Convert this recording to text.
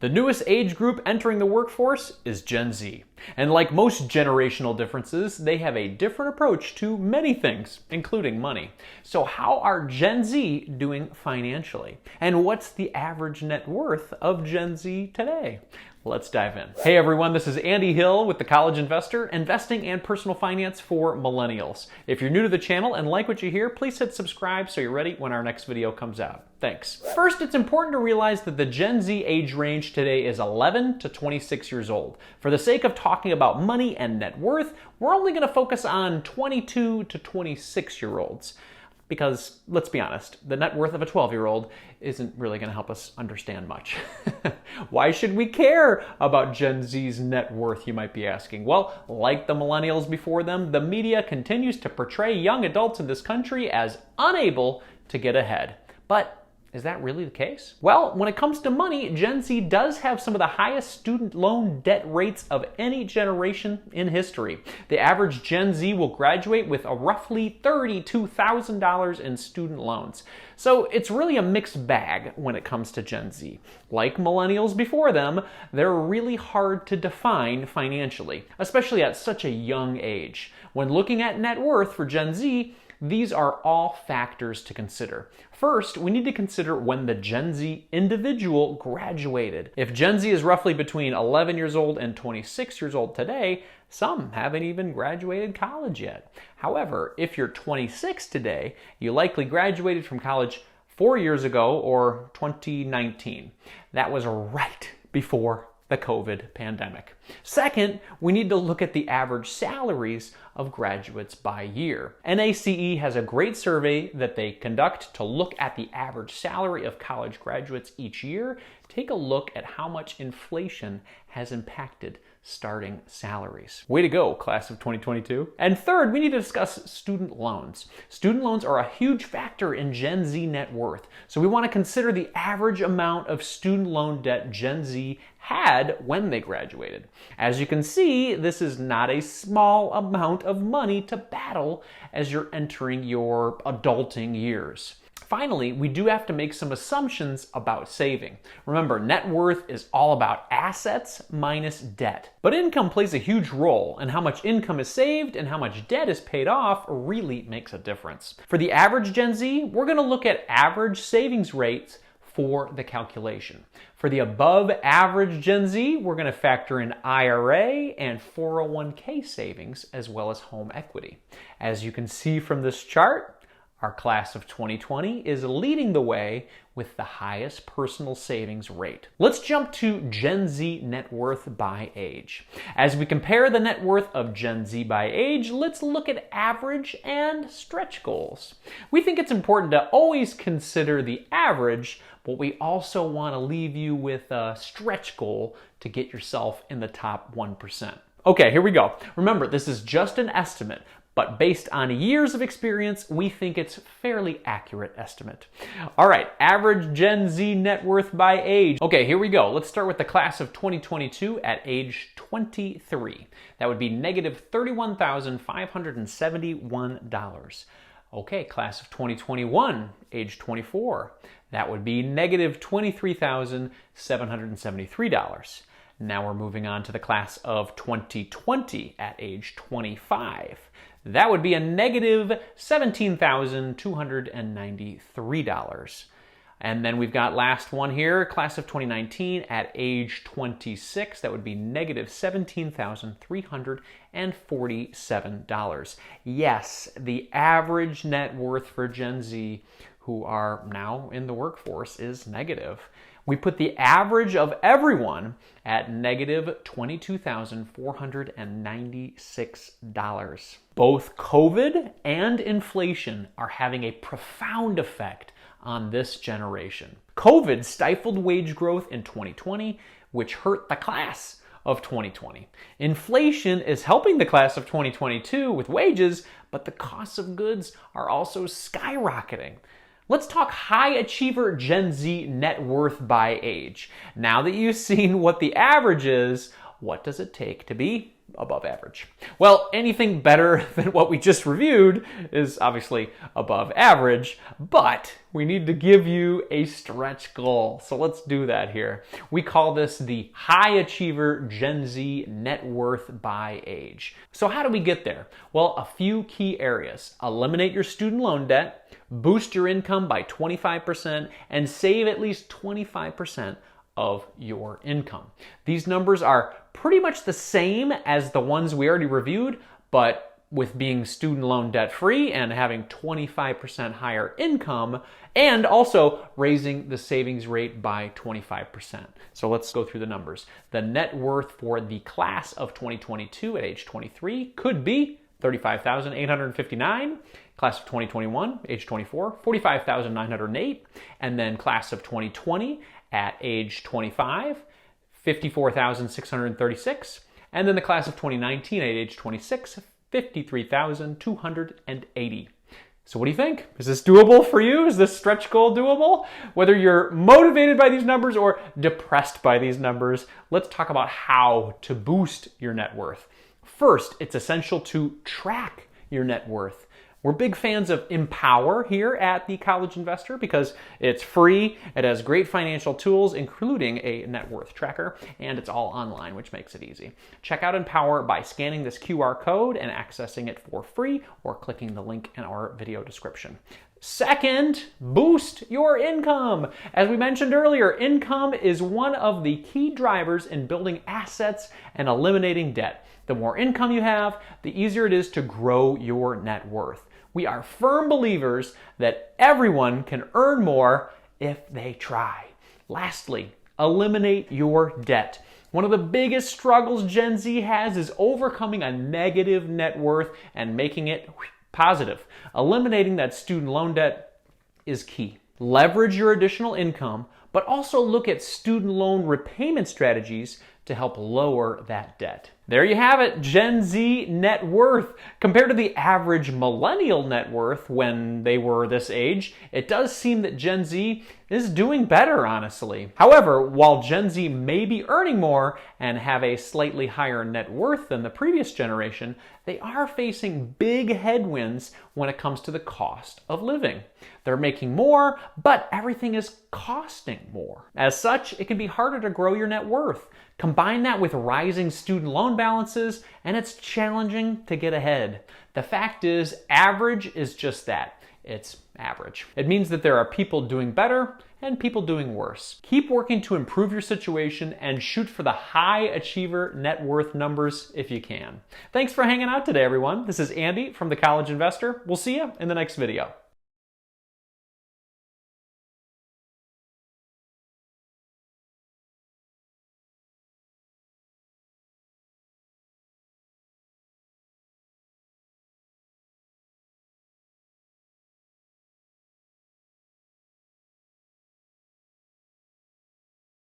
The newest age group entering the workforce is Gen Z. And like most generational differences, they have a different approach to many things, including money. So how are Gen Z doing financially? And what's the average net worth of Gen Z today? Let's dive in. Hey everyone, this is Andy Hill with The College Investor, investing and personal finance for millennials. If you're new to the channel and like what you hear, please hit subscribe so you're ready when our next video comes out. Thanks. First, it's important to realize that the Gen Z age range today is 11 to 26 years old. For the sake of talking about money and net worth, we're only going to focus on 22 to 26-year-olds. Because, let's be honest, the net worth of a 12-year-old isn't really going to help us understand much. Why should we care about Gen Z's net worth, you might be asking? Well, like the millennials before them, the media continues to portray young adults in this country as unable to get ahead. But is that really the case? Well, when it comes to money, Gen Z does have some of the highest student loan debt rates of any generation in history. The average Gen Z will graduate with a roughly $32,000 in student loans. So it's really a mixed bag when it comes to Gen Z. Like millennials before them, they're really hard to define financially, especially at such a young age. When looking at net worth for Gen Z, these are all factors to consider. First, we need to consider when the Gen Z individual graduated. If Gen Z is roughly between 11 years old and 26 years old today, some haven't even graduated college yet. However, if you're 26 today, you likely graduated from college 4 years ago or 2019. That was right before the COVID pandemic. Second, we need to look at the average salaries of graduates by year. NACE has a great survey that they conduct to look at the average salary of college graduates each year. Take a look at how much inflation has impacted starting salaries. Way to go, class of 2022. And third, we need to discuss student loans. Student loans are a huge factor in Gen Z net worth. So we want to consider the average amount of student loan debt Gen Z had when they graduated. As you can see, this is not a small amount of money to battle as you're entering your adulting years. Finally, we do have to make some assumptions about saving. Remember, net worth is all about assets minus debt. But income plays a huge role, and how much income is saved and how much debt is paid off really makes a difference. For the average Gen Z, we're going to look at average savings rates for the calculation. For the above average Gen Z, we're going to factor in IRA and 401k savings as well as home equity. As you can see from this chart, our class of 2020 is leading the way with the highest personal savings rate. Let's jump to Gen Z net worth by age. As we compare the net worth of Gen Z by age, let's look at average and stretch goals. We think it's important to always consider the average, but we also want to leave you with a stretch goal to get yourself in the top 1%. Okay, here we go. Remember, this is just an estimate, but based on years of experience, we think it's a fairly accurate estimate. All right, average Gen Z net worth by age. Okay, here we go. Let's start with the class of 2022 at age 23. That would be negative $31,571. Okay, class of 2021, age 24. That would be negative $23,773. Now we're moving on to the class of 2020 at age 25. That would be a negative $17,293. And then we've got last one here, class of 2019 at age 26. That would be negative $17,347. Yes, the average net worth for Gen Z who are now in the workforce is negative. We put the average of everyone at negative $22,496. Both COVID and inflation are having a profound effect on this generation. COVID stifled wage growth in 2020, which hurt the class of 2020. Inflation is helping the class of 2022 with wages, but the costs of goods are also skyrocketing. Let's talk high achiever Gen Z net worth by age. Now that you've seen what the average is, what does it take to be above average. Well, anything better than what we just reviewed is obviously above average, but we need to give you a stretch goal. So let's do that here. We call this the High Achiever Gen Z Net Worth by Age. So how do we get there? Well, a few key areas. Eliminate your student loan debt, boost your income by 25%, and save at least 25% of your income. These numbers are pretty much the same as the ones we already reviewed, but with being student loan debt free and having 25% higher income, and also raising the savings rate by 25%. So let's go through the numbers. The net worth for the class of 2022 at age 23 could be $35,859. Class of 2021, age 24, $45,908. And then class of 2020 at age 25, $54,636. And then the class of 2019 at age 26, $53,280. So what do you think? Is this doable for you? Is this stretch goal doable? Whether you're motivated by these numbers or depressed by these numbers, let's talk about how to boost your net worth. First, it's essential to track your net worth. We're big fans of Empower here at the College Investor because it's free, it has great financial tools, including a net worth tracker, and it's all online, which makes it easy. Check out Empower by scanning this QR code and accessing it for free, or clicking the link in our video description. Second, boost your income. As we mentioned earlier, income is one of the key drivers in building assets and eliminating debt. The more income you have, the easier it is to grow your net worth. We are firm believers that everyone can earn more if they try. Lastly, eliminate your debt. One of the biggest struggles Gen Z has is overcoming a negative net worth and making it positive. Eliminating that student loan debt is key. Leverage your additional income, but also look at student loan repayment strategies to help lower that debt. There you have it, Gen Z net worth. Compared to the average millennial net worth when they were this age, it does seem that Gen Z is doing better, honestly. However, while Gen Z may be earning more and have a slightly higher net worth than the previous generation, they are facing big headwinds when it comes to the cost of living. They're making more, but everything is costing more. As such, it can be harder to grow your net worth. Combine that with rising student loan balances, and it's challenging to get ahead. The fact is, average is just that. It's average. It means that there are people doing better and people doing worse. Keep working to improve your situation and shoot for the high achiever net worth numbers if you can. Thanks for hanging out today, everyone. This is Andy from The College Investor. We'll see you in the next video.